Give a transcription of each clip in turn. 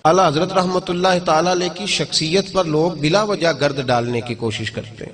اعلیٰ حضرت رحمت اللہ تعالیٰ علیہ کی شخصیت پر لوگ بلا وجہ گرد ڈالنے کی کوشش کرتے ہیں،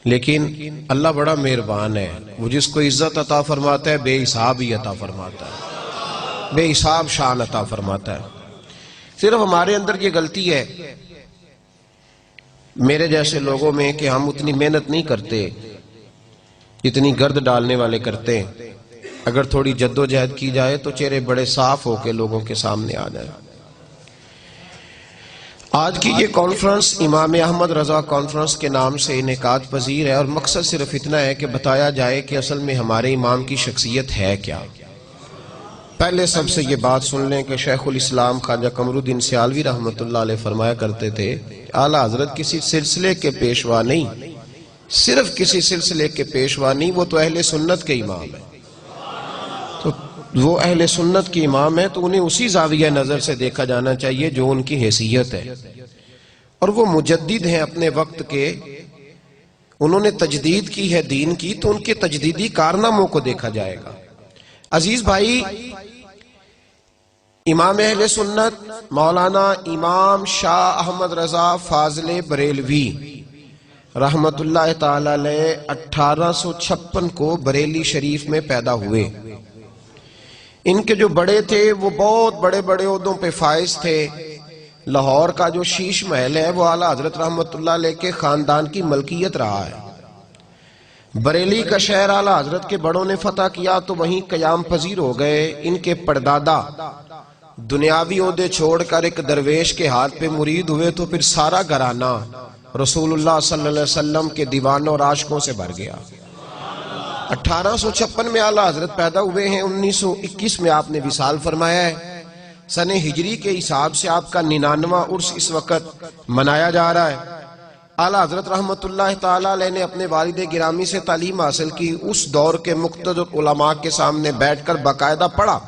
لیکن اللہ بڑا مہربان ہے، وہ جس کو عزت عطا فرماتا ہے بے حساب ہی عطا فرماتا ہے، بے حساب شان عطا فرماتا ہے۔ صرف ہمارے اندر یہ غلطی ہے میرے جیسے لوگوں میں کہ ہم اتنی محنت نہیں کرتے جتنی گرد ڈالنے والے کرتے ہیں۔ اگر تھوڑی جد و جہد کی جائے تو چہرے بڑے صاف ہو کے لوگوں کے سامنے آ جائے۔ آج کی یہ کانفرنس امام احمد رضا کانفرنس کے نام سے انعقاد پذیر ہے، اور مقصد صرف اتنا ہے کہ بتایا جائے کہ اصل میں ہمارے امام کی شخصیت ہے کیا۔ پہلے سب سے یہ بات سن لیں کہ شیخ الاسلام خواجہ قمر الدین سیالوی رحمۃ اللہ علیہ فرمایا کرتے تھے، اعلیٰ حضرت کسی سلسلے کے پیشوا نہیں، صرف کسی سلسلے کے پیشوا نہیں، وہ تو اہل سنت کے امام ہیں۔ تو وہ اہل سنت کے امام ہیں تو انہیں اسی زاویہ نظر سے دیکھا جانا چاہیے جو ان کی حیثیت ہے، اور وہ مجدد ہیں اپنے وقت کے، انہوں نے تجدید کی ہے دین کی، تو ان کے تجدیدی کارناموں کو دیکھا جائے گا۔ عزیز بھائی، امام اہل سنت مولانا امام شاہ احمد رضا فاضل بریلوی رحمت اللہ تعالی علیہ 1856 کو بریلی شریف میں پیدا ہوئے۔ ان کے جو بڑے تھے وہ بہت بڑے بڑے عہدوں پہ فائز تھے۔ لاہور کا جو شیش محل ہے وہ اعلیٰ حضرت رحمت اللہ علیہ کے خاندان کی ملکیت رہا ہے۔ بریلی کا شہر اعلیٰ حضرت کے بڑوں نے فتح کیا تو وہیں قیام پذیر ہو گئے۔ ان کے پردادا دنیاوی عہدے چھوڑ کر ایک درویش کے ہاتھ پہ مرید ہوئے تو پھر سارا گھرانہ رسول اللہ صلی اللہ علیہ وسلم کے دیوانوں اور عاشقوں سے بھر گیا۔ 1856 میں اعلیٰ حضرت پیدا ہوئے ہیں، 1921 میں آپ نے وصال فرمایا ہے۔ سن ہجری کے حساب سے آپ کا 99واں عرس اس وقت منایا جا رہا ہے۔ اعلیٰ حضرت رحمت اللہ تعالیٰ علیہ نے اپنے والد گرامی سے تعلیم حاصل کی، اس دور کے مقتدر علماء کے سامنے بیٹھ کر باقاعدہ پڑھا۔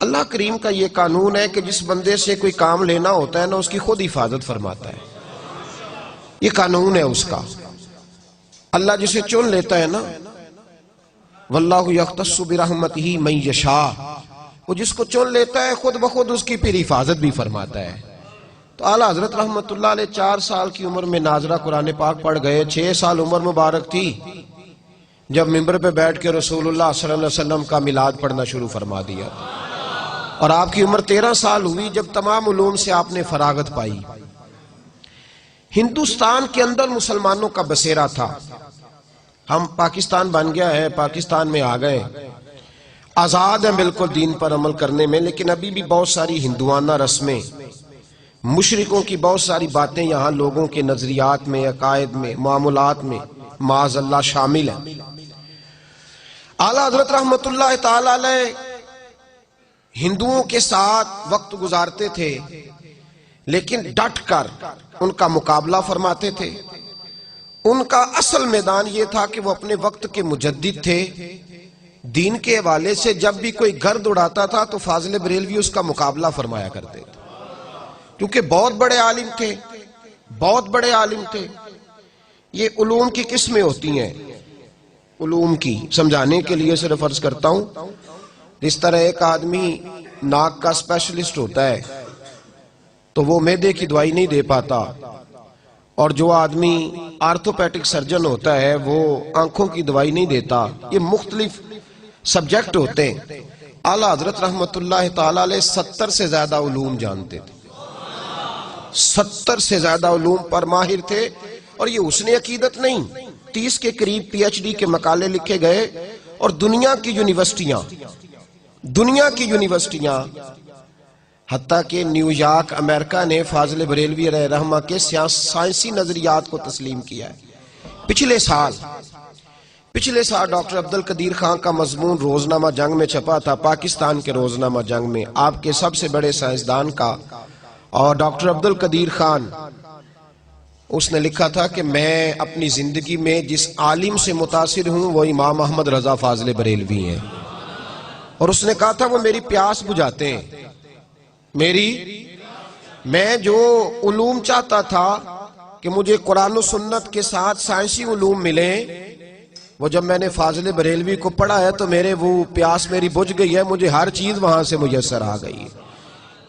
اللہ کریم کا یہ قانون ہے کہ جس بندے سے کوئی کام لینا ہوتا ہے نا اس کی خود حفاظت فرماتا ہے، یہ قانون ہے اس کا۔ اللہ جسے چن لیتا ہے نا، واللہ یختص برحمتہ من یشاء، وہ جس کو چن لیتا ہے خود بخود اس کی پھر حفاظت بھی فرماتا ہے۔ تو اعلیٰ حضرت رحمت اللہ علیہ 4 سال کی عمر میں ناظرہ قرآن پاک پڑھ گئے۔ 6 سال عمر مبارک تھی جب منبر پہ بیٹھ کے رسول اللہ صلی اللہ علیہ وسلم کا میلاد پڑھنا شروع فرما دیا، اور آپ کی عمر 13 سال ہوئی جب تمام علوم سے آپ نے فراغت پائی۔ ہندوستان کے اندر مسلمانوں کا بسیرا تھا، ہم پاکستان بن گیا ہے، پاکستان میں آ گئے، آزاد ہیں بالکل دین پر عمل کرنے میں، لیکن ابھی بھی بہت ساری ہندوانہ رسمیں، مشرکوں کی بہت ساری باتیں یہاں لوگوں کے نظریات میں، عقائد میں، معاملات میں معاذ اللہ شامل ہیں۔ اعلیٰ حضرت رحمت اللہ تعالی علیہ ہندوؤں کے ساتھ وقت گزارتے تھے، لیکن ڈٹ کر ان کا مقابلہ فرماتے تھے۔ ان کا اصل میدان یہ تھا کہ وہ اپنے وقت کے مجدد تھے، دین کے حوالے سے جب بھی کوئی گرد اڑاتا تھا تو فاضل بریلوی اس کا مقابلہ فرمایا کرتے تھے، کیونکہ بہت بڑے عالم تھے، بہت بڑے عالم تھے۔ یہ علوم کی قسمیں ہوتی ہیں، علوم کی سمجھانے کے لیے صرف عرض کرتا ہوں، جس طرح ایک آدمی ناک کا اسپیشلسٹ ہوتا ہے تو وہ معدے کی دوائی نہیں دے پاتا، اور جو آدمی آرتھوپیڈک سرجن ہوتا ہے وہ آنکھوں کی دوائی نہیں دیتا۔ یہ مختلف سبجیکٹ ہوتے ہیں۔ اعلیٰ حضرت رحمت اللہ تعالی علیہ 70 سے زیادہ علوم جانتے تھے، 70 سے زیادہ علوم پر ماہر تھے، اور یہ حسن عقیدت نہیں، 30 کے قریب پی ایچ ڈی کے مقالے لکھے گئے، اور دنیا کی یونیورسٹیاں حتیٰ کہ نیو یارک امریکہ نے فاضل بریلوی علیہ رحمہ کے سائنسی نظریات کو تسلیم کیا ہے۔ پچھلے سال ڈاکٹر عبدالقدیر خان کا مضمون روزنامہ جنگ میں چھپا تھا، پاکستان کے روزنامہ جنگ میں، آپ کے سب سے بڑے سائنسدان کا، اور ڈاکٹر عبدالقدیر خان اس نے لکھا تھا کہ میں اپنی زندگی میں جس عالم سے متاثر ہوں وہ امام احمد رضا فاضل بریلوی ہیں، اور اس نے کہا تھا وہ میری پیاس بجھاتے ہیں، میں جو علوم چاہتا تھا کہ مجھے قرآن و سنت کے ساتھ سائنسی علوم ملیں، وہ جب میں نے فاضل بریلوی کو پڑھا ہے تو میرے وہ پیاس میری بجھ گئی ہے، مجھے ہر چیز وہاں سے میسر آ گئی ہے۔